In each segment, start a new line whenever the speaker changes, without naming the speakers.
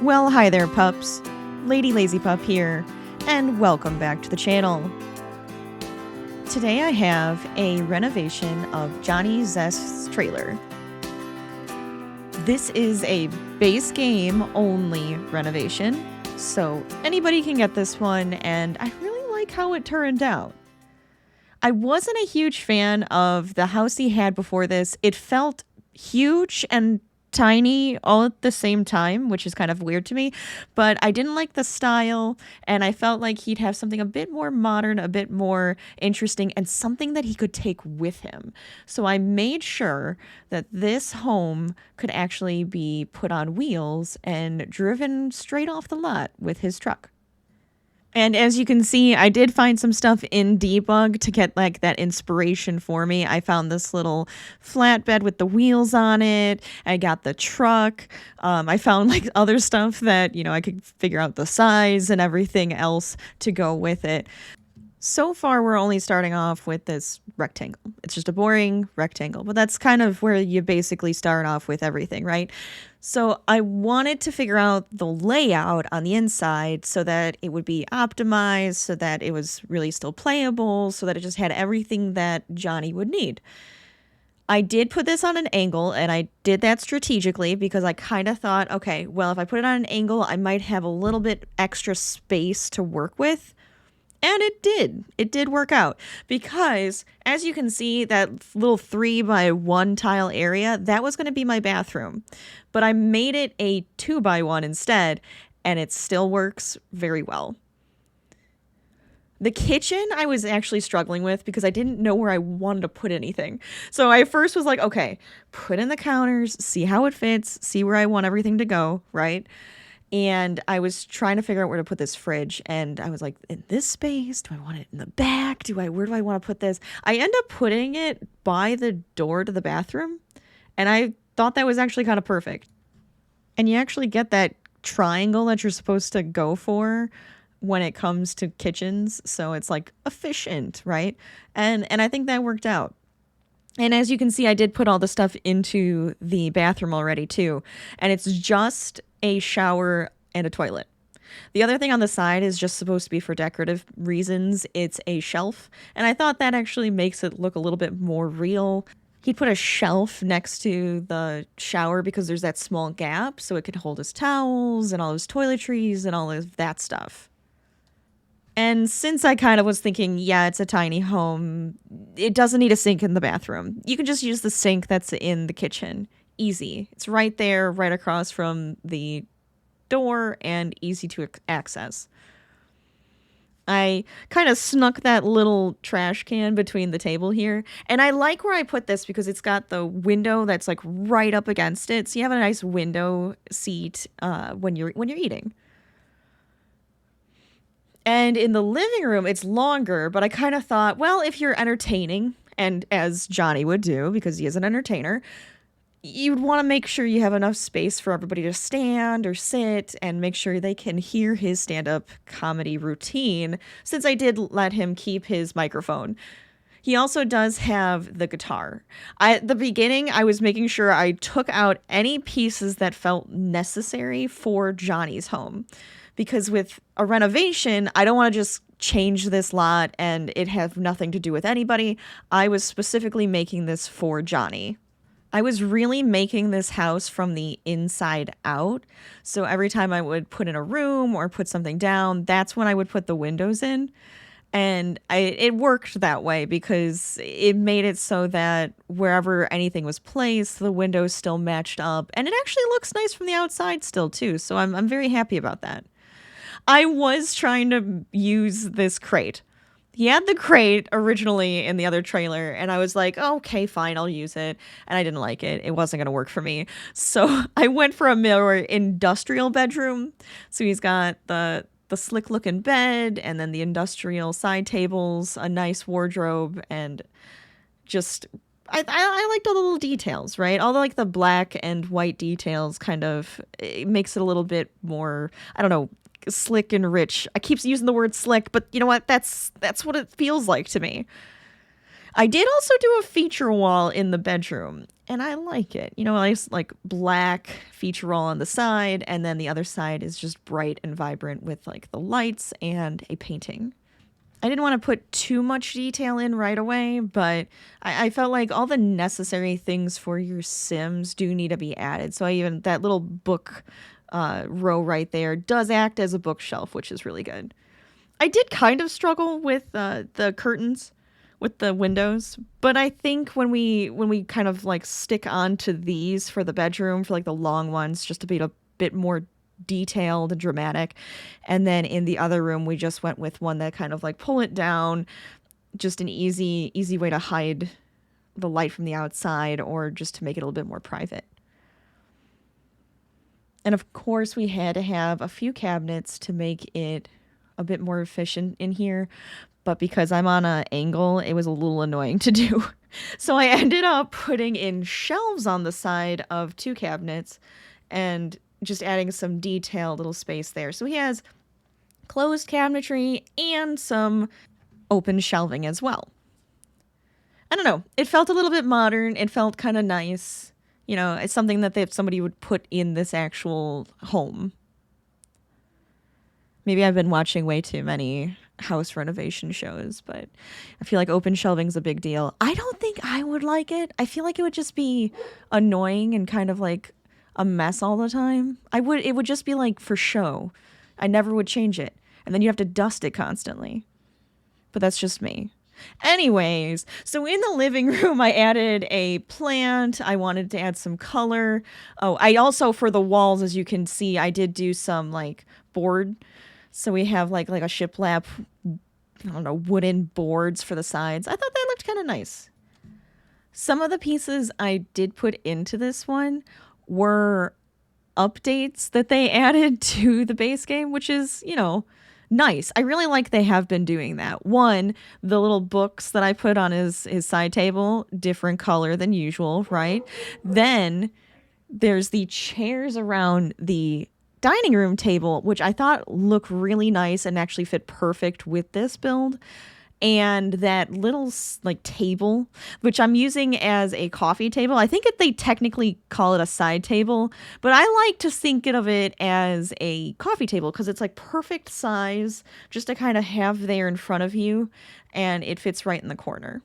Well, hi there, pups. LadyLazyPup here, and welcome back to the channel. Today I have a renovation of Johnny Zest's trailer. This is a base game only renovation, so anybody can get this one, and I really like how it turned out. I wasn't a huge fan of the house he had before this. It felt huge and tiny all at the same time, which is kind of weird to me, but I didn't like the style, and I felt like he'd have something a bit more modern, a bit more interesting, and something that he could take with him. So I made sure that this home could actually be put on wheels and driven straight off the lot with his truck. And as you can see, I did find some stuff in debug to get like that inspiration for me. I found this little flatbed with the wheels on it. I got the truck. I found like other stuff that, I could figure out the size and everything else to go with it. So far, we're only starting off with this rectangle. It's just a boring rectangle, but that's kind of where you basically start off with everything, right? So I wanted to figure out the layout on the inside so that it would be optimized, so that it was really still playable, so that it just had everything that Johnny would need. I did put this on an angle, and I did that strategically because I kind of thought, okay, well, if I put it on an angle, I might have a little bit extra space to work with. And it did. It did work out because, as you can see, that little 3x1 tile area, that was going to be my bathroom. But I made it a 2x1 instead, and it still works very well. The kitchen I was actually struggling with because I didn't know where I wanted to put anything. So I first was like, okay, put in the counters, see how it fits, see where I want everything to go, right? And I was trying to figure out where to put this fridge. And I was like, in this space? Do I want it in the back? Where do I want to put this? I end up putting it by the door to the bathroom. And I thought that was actually kind of perfect. And you actually get that triangle that you're supposed to go for when it comes to kitchens. So it's like efficient, right? And I think that worked out. And as you can see, I did put all the stuff into the bathroom already too. And it's just a shower and a toilet. The other thing on the side is just supposed to be for decorative reasons. It's a shelf. And I thought that actually makes it look a little bit more real. He put a shelf next to the shower because there's that small gap so it could hold his towels and all his toiletries and all of that stuff. And since I kind of was thinking, yeah, it's a tiny home, it doesn't need a sink in the bathroom. You can just use the sink that's in the kitchen. Easy. It's right there, right across from the door, and easy to access. I kind of snuck that little trash can between the table here. And I like where I put this because it's got the window that's like right up against it. So you have a nice window seat when you're eating. And in the living room, it's longer, but I kind of thought, well, if you're entertaining, and as Johnny would do, because he is an entertainer, you'd want to make sure you have enough space for everybody to stand or sit and make sure they can hear his stand-up comedy routine, since I did let him keep his microphone. He also does have the guitar. At the beginning, I was making sure I took out any pieces that felt necessary for Johnny's home. Because with a renovation, I don't want to just change this lot and it have nothing to do with anybody. I was specifically making this for Johnny. I was really making this house from the inside out. So every time I would put in a room or put something down, that's when I would put the windows in. And it worked that way because it made it so that wherever anything was placed, the windows still matched up. And it actually looks nice from the outside still, too. So I'm very happy about that. I was trying to use this crate. He had the crate originally in the other trailer, and I was like, oh, okay, fine, I'll use it. And I didn't like it. It wasn't going to work for me. So I went for a more industrial bedroom. So he's got the slick looking bed and then the industrial side tables, a nice wardrobe, and just I liked all the little details, right? All the, like the black and white details kind of, it makes it a little bit more, I don't know, slick and rich. I keep using the word slick, but you know what? That's what it feels like to me. I did also do a feature wall in the bedroom, and I like it. You know, nice like black feature wall on the side, and then the other side is just bright and vibrant with like the lights and a painting. I didn't want to put too much detail in right away, but I felt like all the necessary things for your Sims do need to be added. So I even, that little book row right there does act as a bookshelf, which is really good. I did kind of struggle with the curtains with the windows, but I think when we kind of like stick onto these for the bedroom for like the long ones, just to be a bit more detailed and dramatic, and then in the other room we just went with one that kind of like pull it down, just an easy way to hide the light from the outside or just to make it a little bit more private. And of course, we had to have a few cabinets to make it a bit more efficient in here. But because I'm on an angle, it was a little annoying to do. So I ended up putting in shelves on the side of two cabinets and just adding some detailed little space there. So he has closed cabinetry and some open shelving as well. I don't know. It felt a little bit modern. It felt kind of nice. You know, it's something that somebody would put in this actual home. Maybe I've been watching way too many house renovation shows, but I feel like open shelving's a big deal. I don't think I would like it. I feel like it would just be annoying and kind of like a mess all the time. It would just be like for show. I never would change it. And then you have to dust it constantly. But that's just me. Anyways, so in the living room, I added a plant. I wanted to add some color. Oh, I also, for the walls, as you can see, I did do some like board. So we have like a shiplap, I don't know, wooden boards for the sides. I thought that looked kind of nice. Some of the pieces I did put into this one were updates that they added to the base game, which is, you know, nice. I really like they have been doing that. One, the little books that I put on his side table, different color than usual, right? Then there's the chairs around the dining room table, which I thought looked really nice and actually fit perfect with this build. And that little like table, which I'm using as a coffee table. I think they technically call it a side table, but I like to think of it as a coffee table because it's like perfect size just to kind of have there in front of you, and it fits right in the corner.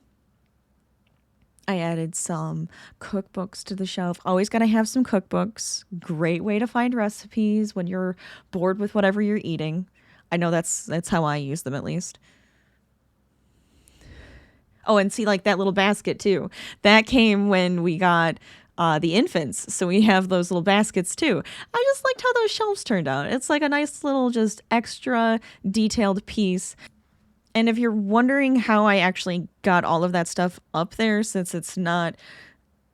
I added some cookbooks to the shelf. Always got to have some cookbooks. Great way to find recipes when you're bored with whatever you're eating. I know that's how I use them, at least. Oh, and see, like that little basket too. That came when we got the infants. So we have those little baskets too. I just liked how those shelves turned out. It's like a nice little just extra detailed piece. And if you're wondering how I actually got all of that stuff up there, since it's not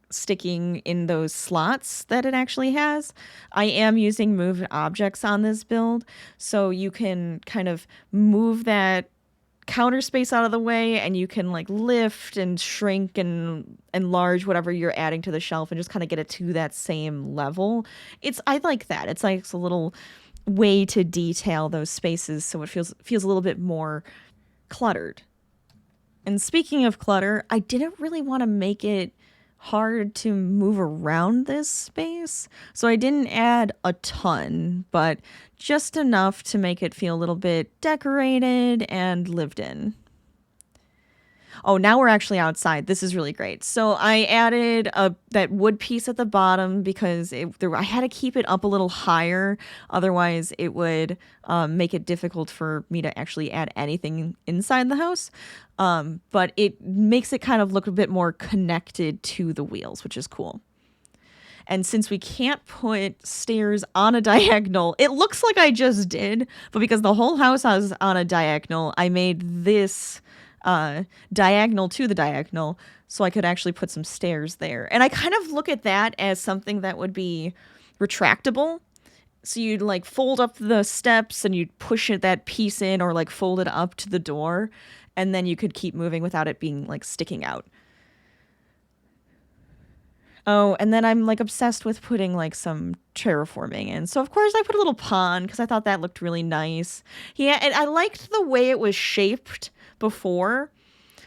sticking in those slots that it actually has, I am using moved objects on this build. So you can kind of move that counter space out of the way, and you can like lift and shrink and enlarge whatever you're adding to the shelf and just kind of get it to that same level. I like that. It's like a little way to detail those spaces so it feels a little bit more cluttered. And speaking of clutter, I didn't really want to make it hard to move around this space, so I didn't add a ton, but just enough to make it feel a little bit decorated and lived in. Oh, now we're actually outside. This is really great. So I added that wood piece at the bottom because I had to keep it up a little higher. Otherwise, it would make it difficult for me to actually add anything inside the house. But it makes it kind of look a bit more connected to the wheels, which is cool. And since we can't put stairs on a diagonal, it looks like I just did. But because the whole house is on a diagonal, I made this diagonal to the diagonal so I could actually put some stairs there. And I kind of look at that as something that would be retractable. So you'd like fold up the steps and you'd push that piece in, or like fold it up to the door, and then you could keep moving without it being like sticking out. Oh, and then I'm like obsessed with putting like some terraforming in. So of course I put a little pond because I thought that looked really nice. Yeah, and I liked the way it was shaped before.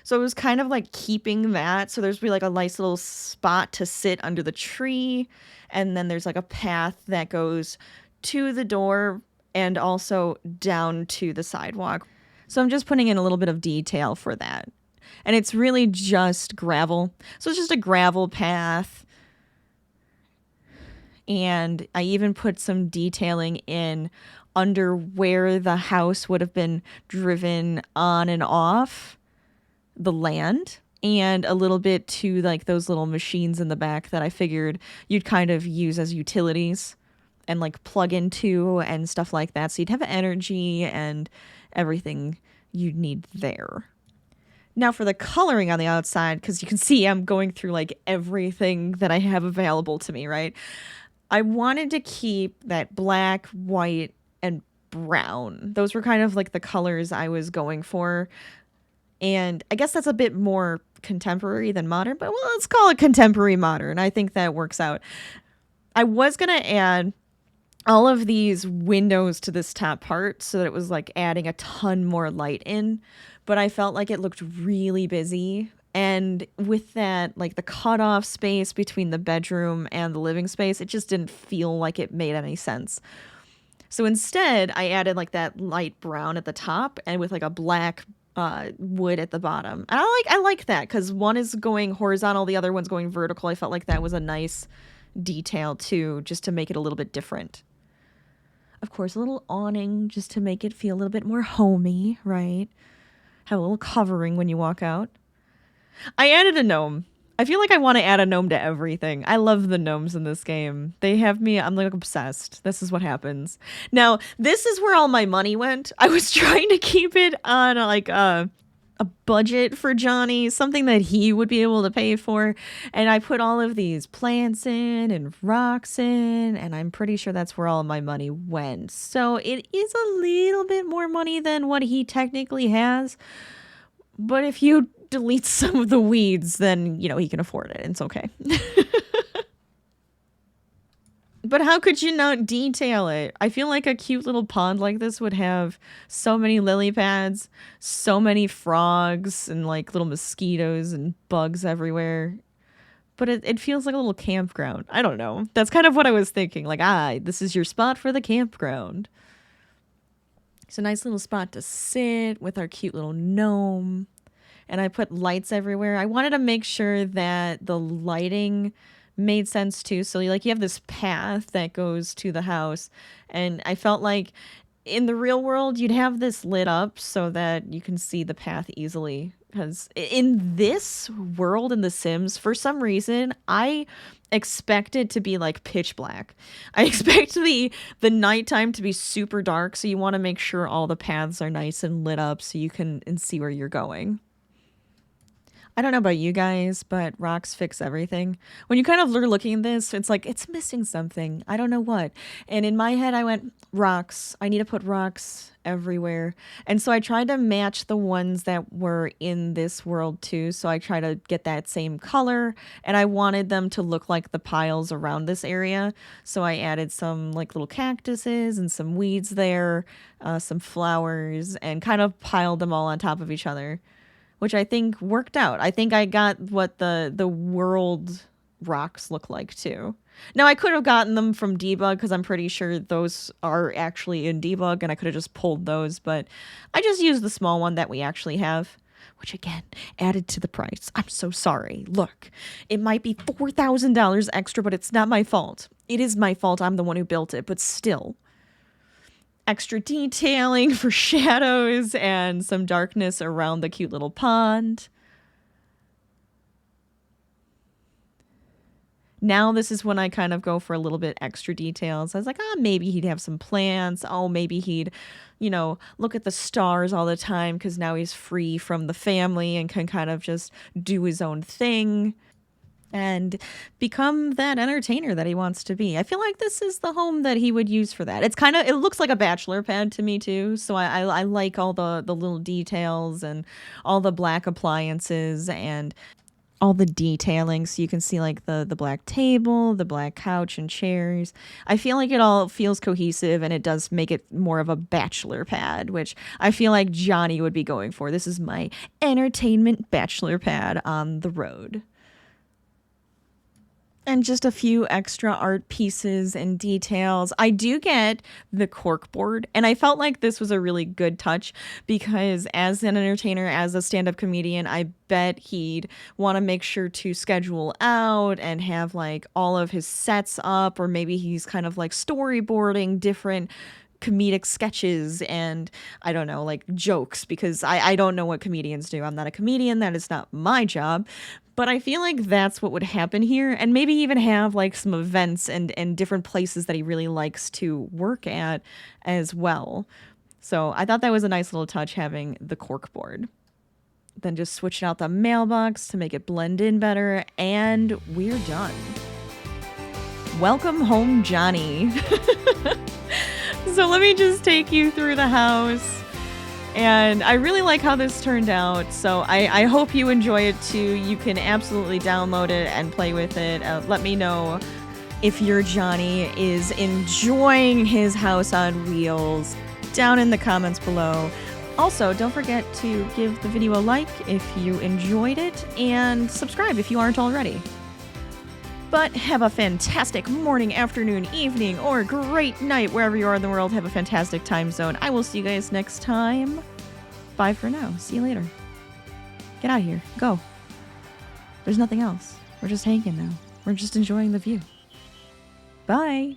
So it was kind of like keeping that. So there's be like a nice little spot to sit under the tree. And then there's like a path that goes to the door and also down to the sidewalk. So I'm just putting in a little bit of detail for that. And it's really just gravel. So it's just a gravel path. And I even put some detailing in under where the house would have been driven on and off the land, and a little bit to like those little machines in the back that I figured you'd kind of use as utilities and like plug into and stuff like that. So you'd have energy and everything you'd need there. Now for the coloring on the outside, because you can see I'm going through like everything that I have available to me, right? I wanted to keep that black, white, and brown. Those were kind of like the colors I was going for. And I guess that's a bit more contemporary than modern, but well, let's call it contemporary modern. I think that works out. I was going to add all of these windows to this top part so that it was like adding a ton more light in, but I felt like it looked really busy. And with that, like the cutoff space between the bedroom and the living space, it just didn't feel like it made any sense. So instead, I added like that light brown at the top and with like a black wood at the bottom. And I like that because one is going horizontal, the other one's going vertical. I felt like that was a nice detail too, just to make it a little bit different. Of course, a little awning just to make it feel a little bit more homey, right? Have a little covering when you walk out. I added a gnome. I feel like I want to add a gnome to everything. I love the gnomes in this game. They have me, I'm like obsessed. This is what happens. Now, this is where all my money went. I was trying to keep it on like a budget for Johnny, something that he would be able to pay for. And I put all of these plants in and rocks in, and I'm pretty sure that's where all my money went. So it is a little bit more money than what he technically has. But if you delete some of the weeds, then, you know, he can afford it. It's okay. But how could you not detail it? I feel like a cute little pond like this would have so many lily pads, so many frogs, and like little mosquitoes and bugs everywhere. But it feels like a little campground. I don't know. That's kind of what I was thinking. Like, this is your spot for the campground. It's a nice little spot to sit with our cute little gnome. And I put lights everywhere. I wanted to make sure that the lighting made sense too. So you have this path that goes to the house, and I felt like in the real world you'd have this lit up so that you can see the path easily. Because in this world in The Sims, for some reason, I expect it to be like pitch black. I expect the nighttime to be super dark, so you want to make sure all the paths are nice and lit up so you can see where you're going. I don't know about you guys, but rocks fix everything. When you kind of are looking at this, it's like, it's missing something. I don't know what. And in my head, I went, rocks. I need to put rocks everywhere. And so I tried to match the ones that were in this world too. So I tried to get that same color, and I wanted them to look like the piles around this area. So I added some like little cactuses and some weeds there, some flowers, and kind of piled them all on top of each other, which I think worked out. I think I got what the world rocks look like too. Now, I could have gotten them from Debug because I'm pretty sure those are actually in Debug, and I could have just pulled those, but I just used the small one that we actually have, which again, added to the price. I'm so sorry. Look, it might be $4,000 extra, but it's not my fault. It is my fault. I'm the one who built it, but still. Extra detailing for shadows and some darkness around the cute little pond. Now this is when I kind of go for a little bit extra details. I was like, maybe he'd have some plants. Oh, maybe he'd, look at the stars all the time because now he's free from the family and can kind of just do his own thing and become that entertainer that he wants to be. I feel like this is the home that he would use for that. It looks like a bachelor pad to me too. So I like all the little details and all the black appliances, and all the detailing, so you can see like the black table, the black couch and chairs. I feel like it all feels cohesive, and it does make it more of a bachelor pad, which I feel like Johnny would be going for. This is my entertainment bachelor pad on the road. And just a few extra art pieces and details. I do get the cork board, and I felt like this was a really good touch because as an entertainer, as a stand-up comedian, I bet he'd want to make sure to schedule out and have like all of his sets up, or maybe he's kind of like storyboarding different comedic sketches and I don't know, like jokes, because I don't know what comedians do. I'm not a comedian. That is not my job. But I feel like that's what would happen here, and maybe even have like some events and different places that he really likes to work at as well. So I thought that was a nice little touch, having the cork board. Then just switching out the mailbox to make it blend in better, and we're done. Welcome home, Johnny. So let me just take you through the house. And I really like how this turned out, so I hope you enjoy it too. You can absolutely download it and play with it. Let me know if your Johnny is enjoying his house on wheels down in the comments below. Also, don't forget to give the video a like if you enjoyed it, and subscribe if you aren't already. But have a fantastic morning, afternoon, evening, or great night wherever you are in the world. Have a fantastic time zone. I will see you guys next time. Bye for now. See you later. Get out of here. Go. There's nothing else. We're just hanging now. We're just enjoying the view. Bye.